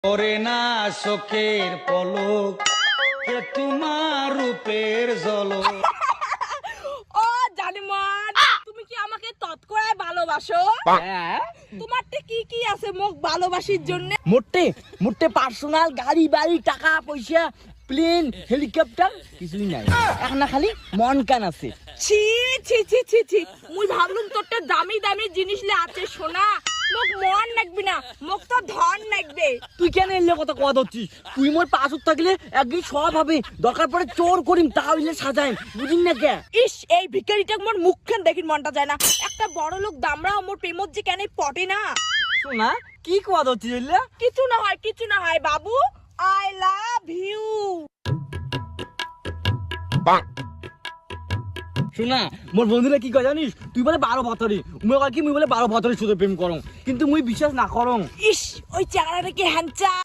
ওরে না চোখের পলক কে তোমার রূপের ঝলক। ও জানিমান, তুমি কি আমাকে তৎকরায় ভালোবাসো? হ্যাঁ তোমারতে কি কি আছে মোক ভালোবাসির জন্য? মোটে পার্সোনাল গাড়ি বাড়ি টাকা পয়সা প্লেন হেলিকপ্টার কিছুই নাই, এখন খালি মন কান আছে। ছি ছি ছি ছি ছি, মুই ভাবলুম তোরটা দামি দামি জিনিস লে আছে সোনা, মোক মন লাগবে না, মোক তো ধন লাগবে। তুই কেন এলে কথা কথা ধরছিস? তুই মোর পাশত থাকলে একদিন সব হবে, দরকার পড়ে চোর করিম তাহলে সাজাইম, বুঝিন না কে? ইস, এই ভিখারিটা মোর মুখখান দেখিন মনটা যায় না। একটা বড় লোক দামড়া মোর প্রেমত যে কেন পটে না। শোনা কি কথা ধরছিস এলে? কিছু না হয়, কিছু না হয় বাবু, আই লাভ ইউ। শোনা, মোর বন্ধুরা কি কয় জানিস? তুই বলে 12 বছরে, মুই কয় কি মুই বলে 12 বছরে শুধু প্রেম করং, কিন্তু মুই বিশ্বাস না করং। ইস, ওই চেহারাটা কি হ্যান্ডসাম।